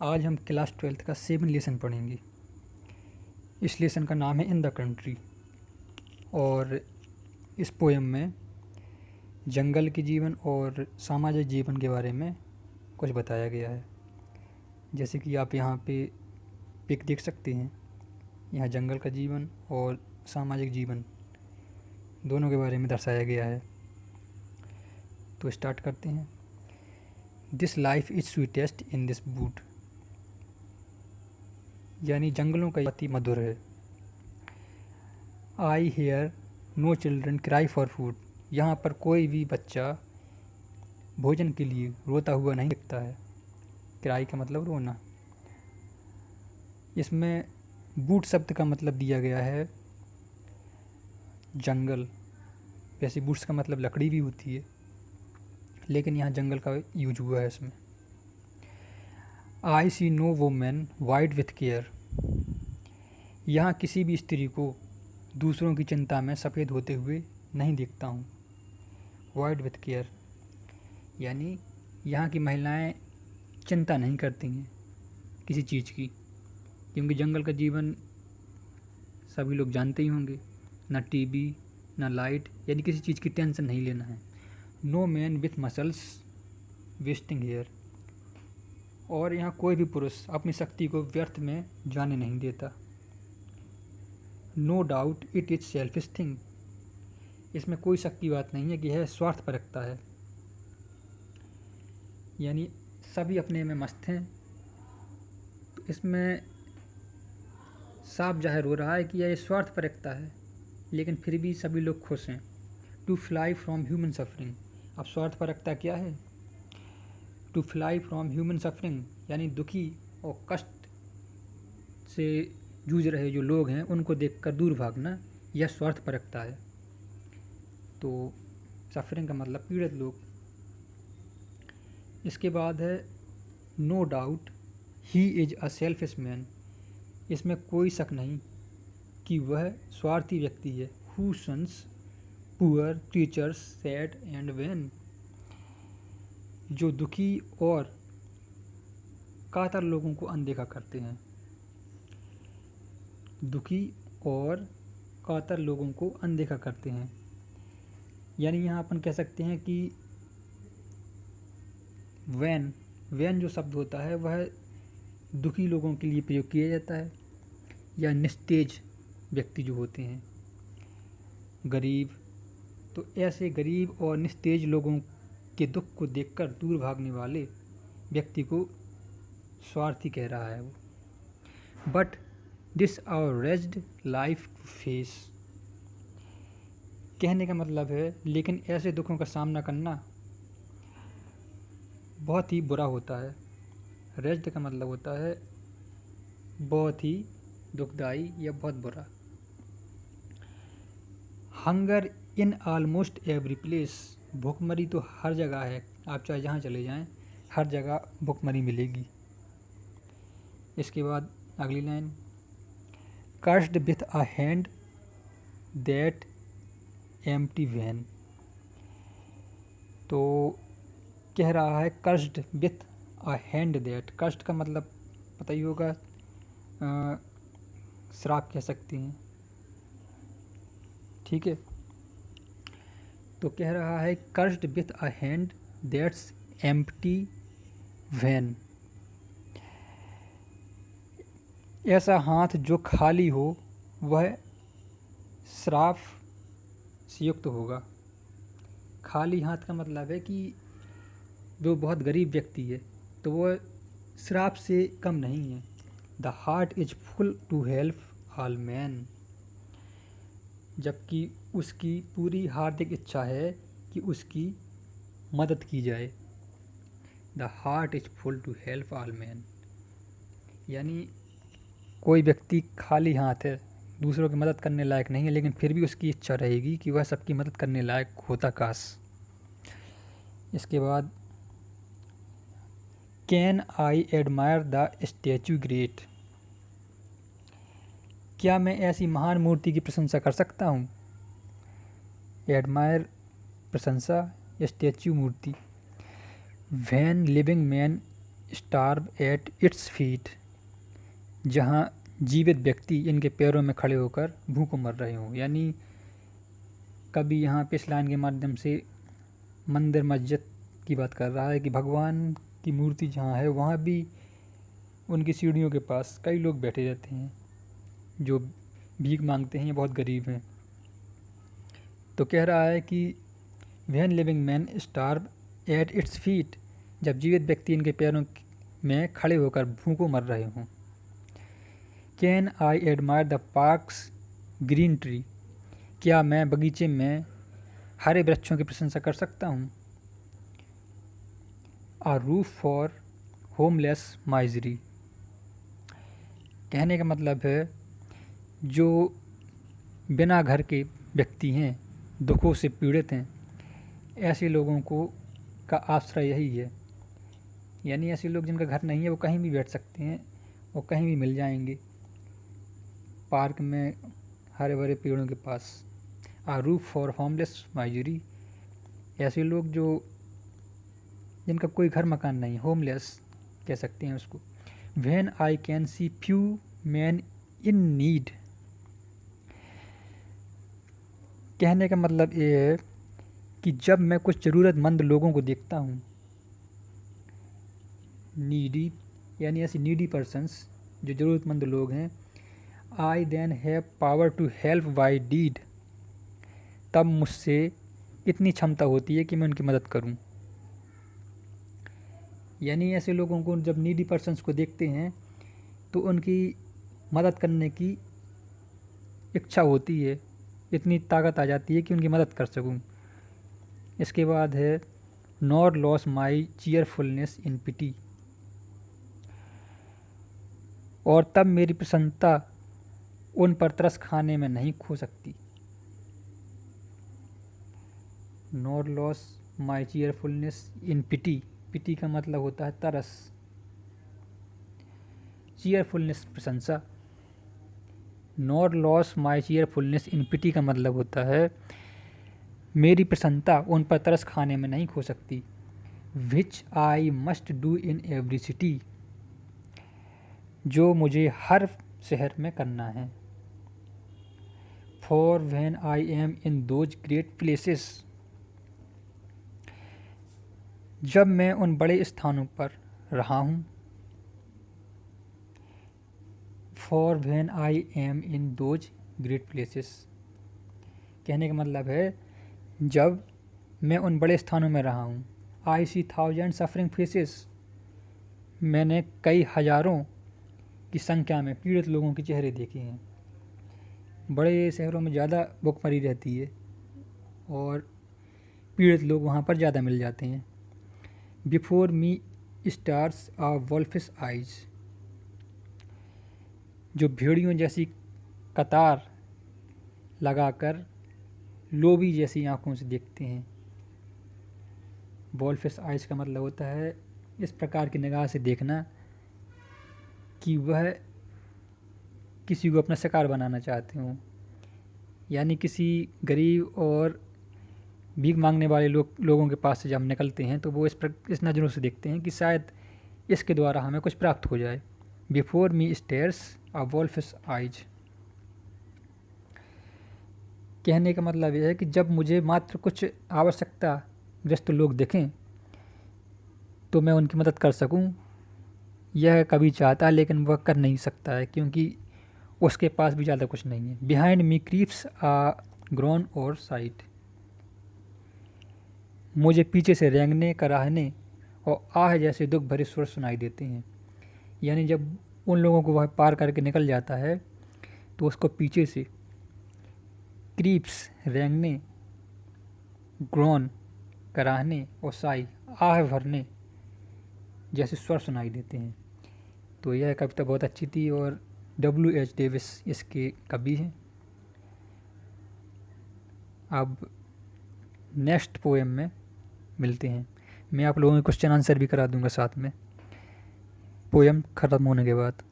आज हम class 12th का 7 लेसन पढ़ेंगे। इस लेसन का नाम है इन द कंट्री। और इस पोएम में जंगल के जीवन और सामाजिक जीवन के बारे में कुछ बताया गया है। जैसे कि आप यहाँ पे पिक देख सकते हैं, यहाँ जंगल का जीवन और सामाजिक जीवन दोनों के बारे में दर्शाया गया है। तो स्टार्ट करते हैं। This life is sweetest in this wood, यानी जंगलों का अति मधुर है। I hear no children cry for food, यहाँ पर कोई भी बच्चा भोजन के लिए रोता हुआ नहीं दिखता है। क्राई का मतलब रोना। इसमें वुड शब्द का मतलब दिया गया है जंगल। वैसे वुड्स का मतलब लकड़ी भी होती है, लेकिन यहाँ जंगल का यूज हुआ है इसमें। I see no women wide with care, यहाँ किसी भी स्त्री को दूसरों की चिंता में सफ़ेद होते हुए नहीं देखता हूँ। वाइड विथ केयर यानी यहाँ की महिलाएं चिंता नहीं करती हैं किसी चीज़ की, क्योंकि जंगल का जीवन सभी लोग जानते ही होंगे। ना टीवी ना लाइट, यानी किसी चीज़ की टेंशन नहीं लेना है। No man with muscles wasting here, और यहाँ कोई भी पुरुष अपनी शक्ति को व्यर्थ में जाने नहीं देता। No doubt it is selfish thing, इसमें कोई शक की बात नहीं है कि यह स्वार्थपरकता है, यानी सभी अपने में मस्त हैं। तो इसमें साफ जाहिर हो रहा है कि यह स्वार्थपरकता है, लेकिन फिर भी सभी लोग खुश हैं। To fly from human suffering, अब स्वार्थपरकता क्या है? To fly from human suffering यानी दुखी और कष्ट से जूझ रहे जो लोग हैं उनको देखकर दूर भागना, यह स्वार्थपरकता है। तो सफरिंग का मतलब पीड़ित लोग। इसके बाद है no doubt he is a selfish man, इसमें कोई शक नहीं कि वह स्वार्थी व्यक्ति है। Who shuns poor teachers sad and vain, जो दुखी और कातर लोगों को अनदेखा करते हैं। दुखी और कातर लोगों को अनदेखा करते हैं, यानी यहाँ अपन कह सकते हैं कि वैन जो शब्द होता है वह दुखी लोगों के लिए प्रयोग किया जाता है, या निस्तेज व्यक्ति जो होते हैं, गरीब। तो ऐसे गरीब और निस्तेज लोगों के दुख को देखकर दूर भागने वाले व्यक्ति को स्वार्थी कह रहा है वो। But this hour raised life to face, कहने का मतलब है लेकिन ऐसे दुखों का सामना करना बहुत ही बुरा होता है। रेज्ड का मतलब होता है बहुत ही दुखदाई या बहुत बुरा। Hunger in almost every place, भूखमरी तो हर जगह है, आप चाहे जहाँ चले जाएं हर जगह भूखमरी मिलेगी। इसके बाद अगली line, cursed with a hand that empty vain, तो कह रहा है cursed with a hand that. Cursed का मतलब पता ही होगा, श्राप कह सकते हैं, ठीक है। तो कह रहा है cursed with a hand that's empty vain, ऐसा हाथ जो खाली हो वह श्राप से युक्त होगा। खाली हाथ का मतलब है कि जो बहुत गरीब व्यक्ति है तो वह श्राप से कम नहीं है। The heart is full to help all man, जबकि उसकी पूरी हार्दिक इच्छा है कि उसकी मदद की जाए। The heart is full to help all man, यानी कोई व्यक्ति खाली हाथ है, दूसरों की मदद करने लायक नहीं है, लेकिन फिर भी उसकी इच्छा रहेगी कि वह सबकी मदद करने लायक होता काश। इसके बाद can I admire the statue great, क्या मैं ऐसी महान मूर्ति की प्रशंसा कर सकता हूँ? एडमायर प्रशंसा, स्टैचू मूर्ति। When living man starve at its feet, जहाँ जीवित व्यक्ति इनके पैरों में खड़े होकर भूखों मर रहे हों। यानी कभी यहाँ पे इस लाइन के माध्यम से मंदिर मस्जिद की बात कर रहा है कि भगवान की मूर्ति जहाँ है वहाँ भी उनकी सीढ़ियों के पास कई लोग बैठे रहते हैं जो भीख मांगते हैं या बहुत गरीब हैं। तो कह रहा है कि when living man starve at its feet, जब जीवित व्यक्ति इनके पैरों में खड़े होकर भूखों मर रहे हों। Can I admire the parks green tree, क्या मैं बगीचे में हरे वृक्षों की प्रशंसा कर सकता हूँ। आ रूफ फॉर होमलेस माइजरी, कहने का मतलब है जो बिना घर के व्यक्ति हैं, दुखों से पीड़ित हैं, ऐसे लोगों को का आश्रय यही है। यानी ऐसे लोग जिनका घर नहीं है वो कहीं भी बैठ सकते हैं, वो कहीं भी मिल जाएंगे पार्क में हरे भरे पेड़ों के पास। आ रूफ फॉर होमलेस माइजरी, ऐसे लोग जो जिनका कोई घर मकान नहीं, होमलेस कह सकते हैं उसको। When I can see few man in need, कहने का मतलब ये है कि जब मैं कुछ ज़रूरतमंद लोगों को देखता हूँ, नीडी यानी ऐसे नीडी पर्सन्स जो ज़रूरतमंद लोग हैं, I then have power to help by deed, तब मुझसे इतनी क्षमता होती है कि मैं उनकी मदद करूं। यानी ऐसे लोगों को जब नीडी पर्सन्स को देखते हैं तो उनकी मदद करने की इच्छा होती है, इतनी ताकत आ जाती है कि उनकी मदद कर सकूं। इसके बाद है नॉर लॉस माई चीयरफुलनेस इन पिटी, और तब मेरी प्रसन्नता उन पर तरस खाने में नहीं खो सकती। नॉर लॉस माई चीयरफुलनेस इन पिटी, पिटी का मतलब होता है तरस, चीयरफुलनेस प्रशंसा। नॉर लॉस माई चीयरफुलनेस इन पिटी का मतलब होता है मेरी प्रसन्नता उन पर तरस खाने में नहीं खो सकती। Which I must do in every city, जो मुझे हर शहर में करना है। For when I am in those great places, जब मैं उन बड़े स्थानों पर रहा हूँ। For when I am in those great places, कहने का मतलब है जब मैं उन बड़े स्थानों में रहा हूँ। आई सी थाउजेंड सफरिंग फेसेस, मैंने कई हजारों की संख्या में पीड़ित लोगों के चेहरे देखे हैं। बड़े शहरों में ज़्यादा भुखमरी रहती है और पीड़ित लोग वहाँ पर ज़्यादा मिल जाते हैं। बिफोर मी स्टार्स आ वॉल्फिस आइज, जो भेड़ियों जैसी कतार लगाकर लोभी जैसी आँखों से देखते हैं। वॉल्फिस आइज का मतलब होता है इस प्रकार की निगाह से देखना कि वह किसी को अपना शिकार बनाना चाहते हों। यानी किसी गरीब और भीख मांगने वाले लोगों के पास से जब हम निकलते हैं तो वो इस नज़रों से देखते हैं कि शायद इसके द्वारा हमें कुछ प्राप्त हो जाए। बिफोर मी स्टेयर्स आ वॉल्फिस आइज, कहने का मतलब यह है कि जब मुझे मात्र कुछ आवश्यकता ग्रस्त लोग दिखें तो मैं उनकी मदद कर सकूं। यह कभी चाहता है लेकिन वह कर नहीं सकता है क्योंकि उसके पास भी ज़्यादा कुछ नहीं है। बिहाइंड मी क्रीप्स आ ग्रोन और साइट, मुझे पीछे से रेंगने, कराहने और आह जैसे दुख भरे स्वर सुनाई देते हैं। यानी जब उन लोगों को वह पार करके निकल जाता है तो उसको पीछे से क्रीप्स रेंगने, ग्रोन कराहने और साई आह भरने जैसे स्वर सुनाई देते हैं। तो यह कविता बहुत अच्छी थी और W.H. डेविस इसके कवि हैं। अब नेक्स्ट पोएम में मिलते हैं। मैं आप लोगों के क्वेश्चन आंसर भी करा दूंगा साथ में पोएम ख़त्म होने के बाद।